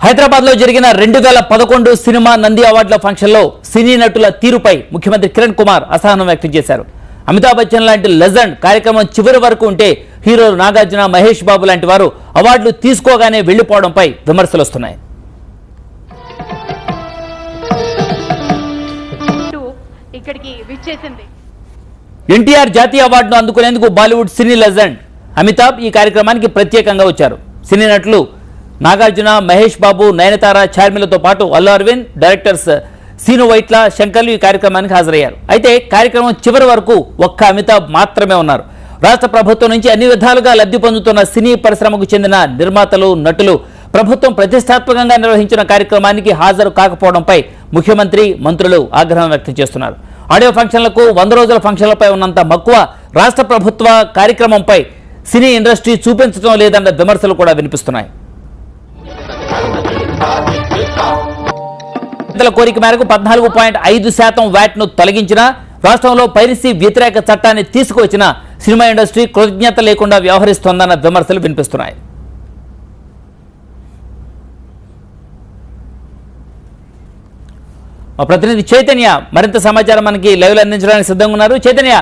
హైదరాబాద్ లో జరిగిన 2011 సినిమా నంది అవార్డుల ఫంక్షన్ లో సినీ నటుల తీరుపై ముఖ్యమంత్రి కిరణ్ కుమార్ అసహనం వ్యక్తం చేశారు. అమితాబ్ బచ్చన్ లాంటి లెజెండ్ కార్యక్రమం చివరి వరకు ఉంటే హీరోలు నాగార్జున, మహేష్ బాబు లాంటి వారు అవార్డులు తీసుకోగానే వెళ్లిపోవడంపై విమర్శలు వస్తున్నాయి. ఎన్టీఆర్ జాతీయ అవార్డును అందుకునేందుకు బాలీవుడ్ సినీ లెజెండ్ అమితాబ్ ఈ కార్యక్రమానికి ప్రత్యేకంగా వచ్చారు. సినీ నటులు నాగార్జున, మహేష్ బాబు, నయనతార, చార్మిలతో పాటు అల్లు అరవింద్, డైరెక్టర్స్ సీను వైట్ల, శంకర్లు ఈ కార్యక్రమానికి హాజరయ్యారు. అయితే కార్యక్రమం చివరి వరకు ఒక్క అమితాబ్ మాత్రమే ఉన్నారు. రాష్ట్ర ప్రభుత్వం నుంచి అన్ని విధాలుగా లబ్ధి పొందుతున్న సినీ పరిశ్రమకు చెందిన నిర్మాతలు, నటులు ప్రభుత్వం ప్రతిష్టాత్మకంగా నిర్వహించిన కార్యక్రమానికి హాజరు కాకపోవడంపై ముఖ్యమంత్రి, మంత్రులు ఆగ్రహం వ్యక్తం చేస్తున్నారు. ఆడియో ఫంక్షన్లకు 100 రోజుల ఫంక్షన్లపై ఉన్నంత మక్కువ రాష్ట్ర ప్రభుత్వ కార్యక్రమంపై సినీ ఇండస్ట్రీ చూపించడం లేదన్న విమర్శలు కూడా వినిపిస్తున్నాయి. కోరిక మేరకు 14.5% వ్యాట్ను తొలగించిన, రాష్ట్రంలో పైరసీ వ్యతిరేక చట్టాన్ని తీసుకువచ్చిన సినిమా ఇండస్ట్రీ కృతజ్ఞత లేకుండా వ్యవహరిస్తోందన్న విమర్శలు వినిపిస్తున్నాయి. మా ప్రతినిధి చైతన్య మరింత సమాచారం మనకి లైవ్లో అందించడానికి సిద్ధంగా ఉన్నారు. చైతన్య,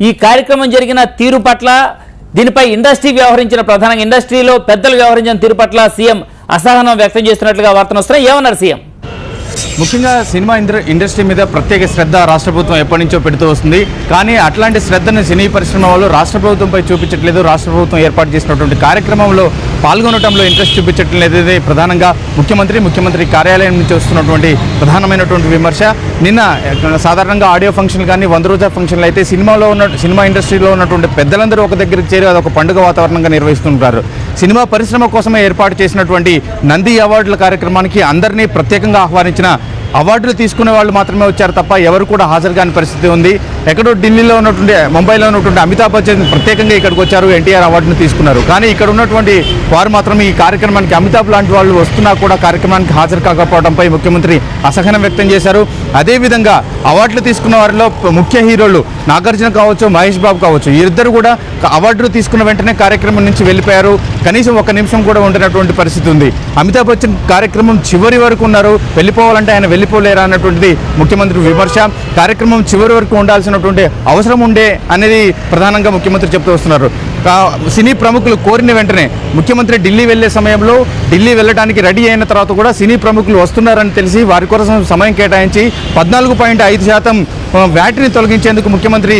ఈ కార్యక్రమం జరిగిన తీరు పట్ల, దీనిపై ఇండస్ట్రీ వ్యవహరించిన, ప్రధానంగా ఇండస్ట్రీలో పెద్దలు వ్యవహరించిన తీరు పట్ల సీఎం అసహనం వ్యక్తం చేస్తున్నట్లుగా వార్తలు వస్తున్నాయి. ఏమన్నారు సీఎం? ముఖ్యంగా సినిమా ఇండస్ట్రీ మీద ప్రత్యేక శ్రద్ధ రాష్ట్ర ప్రభుత్వం ఎప్పటి నుంచో పెడుతూ వస్తుంది. కానీ అట్లాంటి శ్రద్ధను సినీ పరిశ్రమ వాళ్ళు రాష్ట్ర ప్రభుత్వంపై చూపించట్లేదు. రాష్ట్ర ప్రభుత్వం ఏర్పాటు చేసినటువంటి కార్యక్రమంలో పాల్గొనడంలో ఇంట్రెస్ట్ చూపించట్లేదు. ప్రధానంగా ముఖ్యమంత్రి కార్యాలయం నుంచి వస్తున్నటువంటి ప్రధానమైనటువంటి విమర్శ. నిన్న సాధారణంగా ఆడియో ఫంక్షన్ కానీ 100 రోజుల ఫంక్షన్లు అయితే సినిమా ఇండస్ట్రీలో ఉన్నటువంటి పెద్దలందరూ ఒక దగ్గరికి చేరి అదొక పండుగ వాతావరణంగా నిర్వహిస్తుంటారు. సినిమా పరిశ్రమ కోసమే ఏర్పాటు చేసినటువంటి నంది అవార్డుల కార్యక్రమానికి అందరినీ ప్రత్యేకంగా ఆహ్వానించిన అవార్డులు తీసుకునే వాళ్ళు మాత్రమే వచ్చారు తప్ప ఎవరు కూడా హాజరు కాని పరిస్థితి ఉంది. ఎక్కడో ఢిల్లీలో ఉన్నటువంటి, ముంబైలో ఉన్నటువంటి అమితాబ్ బచ్చన్ ప్రత్యేకంగా ఇక్కడికి వచ్చారు, ఎన్టీఆర్ అవార్డును తీసుకున్నారు. కానీ ఇక్కడ ఉన్నటువంటి వారు మాత్రం ఈ కార్యక్రమానికి, అమితాబ్ లాంటి వాళ్ళు వస్తున్నా కూడా కార్యక్రమానికి హాజరు కాకపోవడంపై ముఖ్యమంత్రి అసహనం వ్యక్తం చేశారు. అదేవిధంగా అవార్డులు తీసుకున్న వారిలో ముఖ్య హీరోలు నాగార్జున కావచ్చు, మహేష్ బాబు కావచ్చు, వీరిద్దరు కూడా అవార్డులు తీసుకున్న వెంటనే కార్యక్రమం నుంచి వెళ్ళిపోయారు. కనీసం ఒక నిమిషం కూడా ఉండినటువంటి పరిస్థితి ఉంది. అమితాబ్ బచ్చన్ కార్యక్రమం చివరి వరకు ఉన్నారు, వెళ్ళిపోవాలంటే ఆయన వెళ్ళిపోలేరా అన్నటువంటిది ముఖ్యమంత్రి విమర్శ. కార్యక్రమం చివరి వరకు ఉండాల్సినటువంటి అవసరం ఉండే అనేది ప్రధానంగా ముఖ్యమంత్రి చెప్తూ వస్తున్నారు. సినీ ప్రముఖులు కోరిన వెంటనే ముఖ్యమంత్రి ఢిల్లీ వెళ్లే సమయంలో, ఢిల్లీ వెళ్ళడానికి రెడీ అయిన తర్వాత కూడా సినీ ప్రముఖులు వస్తున్నారని తెలిసి వారి కోసం సమయం కేటాయించి 14.5% వ్యాట్ని తొలగించేందుకు ముఖ్యమంత్రి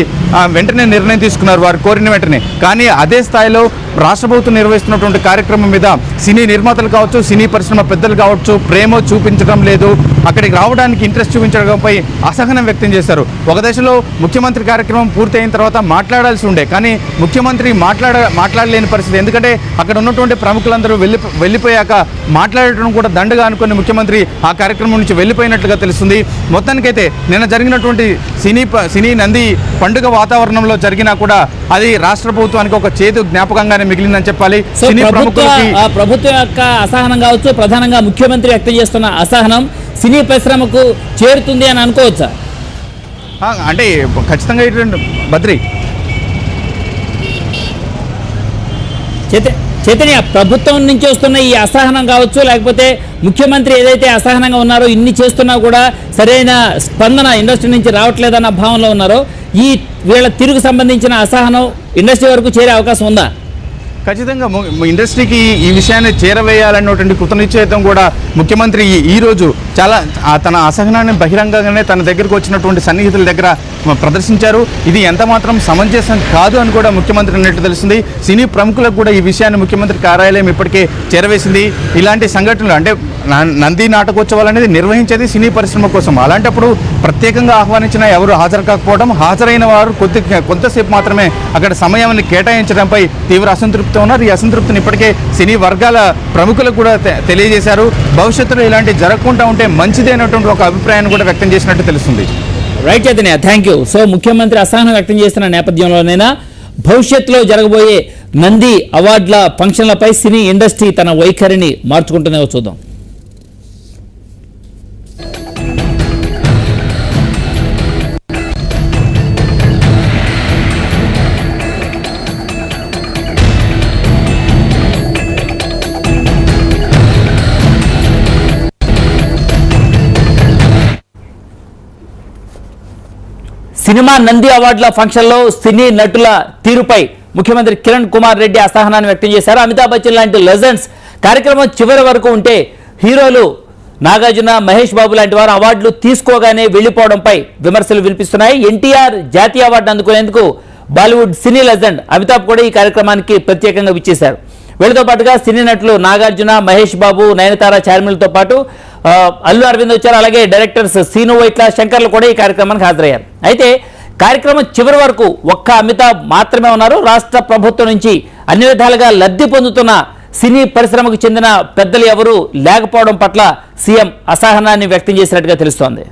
వెంటనే నిర్ణయం తీసుకున్నారు, వారు కోరిన వెంటనే. కానీ అదే స్థాయిలో రాష్ట్ర ప్రభుత్వం నిర్వహిస్తున్నటువంటి కార్యక్రమం మీద సినీ నిర్మాతలు కావచ్చు, సినీ పరిశ్రమ పెద్దలు కావచ్చు ప్రేమ చూపించడం లేదు. అక్కడికి రావడానికి ఇంట్రెస్ట్ చూపించడంపై అసహనం వ్యక్తం చేశారు. ఒక దశలో ముఖ్యమంత్రి కార్యక్రమం పూర్తయిన తర్వాత మాట్లాడాల్సి ఉండే, కానీ ముఖ్యమంత్రి మాట్లాడలేని పరిస్థితి. ఎందుకంటే అక్కడ ఉన్నటువంటి ప్రముఖులందరూ వెళ్ళిపోయాక మాట్లాడటం కూడా దండగా అనుకుని ముఖ్యమంత్రి ఆ కార్యక్రమం నుంచి వెళ్ళిపోయినట్లుగా తెలుస్తుంది. మొత్తానికైతే నిన్న జరిగినటువంటి సినీ నంది పండుగ వాతావరణంలో జరిగినా కూడా అది రాష్ట్ర ప్రభుత్వానికి ఒక చేదు జ్ఞాపకంగానే మిగిలిందని చెప్పాలి. ప్రభుత్వం యొక్క అసహనం కావచ్చు, ప్రధానంగా ముఖ్యమంత్రి వ్యక్తం చేస్తున్న అసహనం సినీ పరిశ్రమకు చేరుతుంది అని అనుకోవచ్చా? అంటే ఖచ్చితంగా బద్రి చైతన్య, ప్రభుత్వం నుంచి వస్తున్న ఈ అసహనం కావచ్చు, లేకపోతే ముఖ్యమంత్రి ఏదైతే అసహనంగా ఉన్నారో, ఇన్ని చేస్తున్నా కూడా సరైన స్పందన ఇండస్ట్రీ నుంచి రావట్లేదన్న భావనలో ఉన్నారో, ఈ వీళ్ళ తిరుగు సంబంధించిన అసహనం ఇండస్ట్రీ వరకు చేరే అవకాశం ఉందా? ఖచ్చితంగా ఇండస్ట్రీకి ఈ విషయాన్ని చేరవేయాలన్నటువంటి కృతనిశ్చయితం కూడా ముఖ్యమంత్రి ఈరోజు చాలా తన అసహనాన్ని బహిరంగంగానే తన దగ్గరకు వచ్చినటువంటి సన్నిహితుల దగ్గర ప్రదర్శించారు. ఇది ఎంత మాత్రం సమంజసం కాదు అని కూడా ముఖ్యమంత్రి అన్నట్టు తెలుస్తుంది. సినీ ప్రముఖులకు కూడా ఈ విషయాన్ని ముఖ్యమంత్రి కార్యాలయం ఇప్పటికే చేరవేసింది. ఇలాంటి సంఘటనలు, అంటే నంది నాటకోత్సవాలు అనేది నిర్వహించేది సినీ పరిశ్రమ కోసం. అలాంటప్పుడు ప్రత్యేకంగా ఆహ్వానించిన ఎవరు హాజరు కాకపోవడం, హాజరైన వారు కొంతసేపు మాత్రమే అక్కడ సమయాన్ని కేటాయించడంపై తీవ్ర అసంతృప్తి ఉన్నారు. ఈ అసంతృప్తిని ఇప్పటికే సినీ వర్గాల ప్రముఖులకు కూడా తెలియజేశారు. భవిష్యత్తులో ఇలాంటి జరగకుండా ఉంటే మంచిదే అనేటువంటి ఒక అభిప్రాయాన్ని కూడా వ్యక్తం చేసినట్టు తెలుస్తుంది. Right Chaitanya, thank you. So ముఖ్యమంత్రి అసహనం వ్యక్తం చేస్తున్న నేపథ్యంలోనైనా భవిష్యత్తులో జరగబోయే నంది అవార్డుల ఫంక్షన్లపై సినీ ఇండస్ట్రీ తన వైఖరిని మార్చుకుంటుందేమో చూద్దాం. సినిమా నంది అవార్డుల ఫంక్షన్లో సినీ నటుల తీరుపై ముఖ్యమంత్రి కిరణ్ కుమార్ రెడ్డి అసహనాన్ని వ్యక్తం చేశారు. అమితాబ్ బచ్చన్ లాంటి లెజెండ్స్ కార్యక్రమం చివరి వరకు ఉంటే హీరోలు నాగార్జున, మహేష్ బాబు లాంటి వారు అవార్డులు తీసుకోగానే వెళ్లిపోవడంపై విమర్శలు వినిపిస్తున్నాయి. ఎన్టీఆర్ జాతీయ అవార్డు అందుకునేందుకు బాలీవుడ్ సినీ లెజెండ్ అమితాబ్ కూడా ఈ కార్యక్రమానికి ప్రత్యేకంగా విచ్చేశారు. వీళ్ళతో పాటుగా సినీ నటులు నాగార్జున, మహేష్ బాబు, నయనతార, చార్మిలతో పాటు అల్లు అరవింద్ వచ్చారు. అలాగే డైరెక్టర్స్ సీను వైట్ల, శంకర్లు కూడా ఈ కార్యక్రమానికి హాజరయ్యారు. అయితే కార్యక్రమం చివరి వరకు ఒక్క అమితాబ్ మాత్రమే ఉన్నారు. రాష్ట్ర ప్రభుత్వం నుంచి అన్ని విధాలుగా లబ్ధి పొందుతున్న సినీ పరిశ్రమకు చెందిన పెద్దలు ఎవరూ లేకపోవడం పట్ల సీఎం అసహనాన్ని వ్యక్తం చేసినట్టుగా తెలుస్తోంది.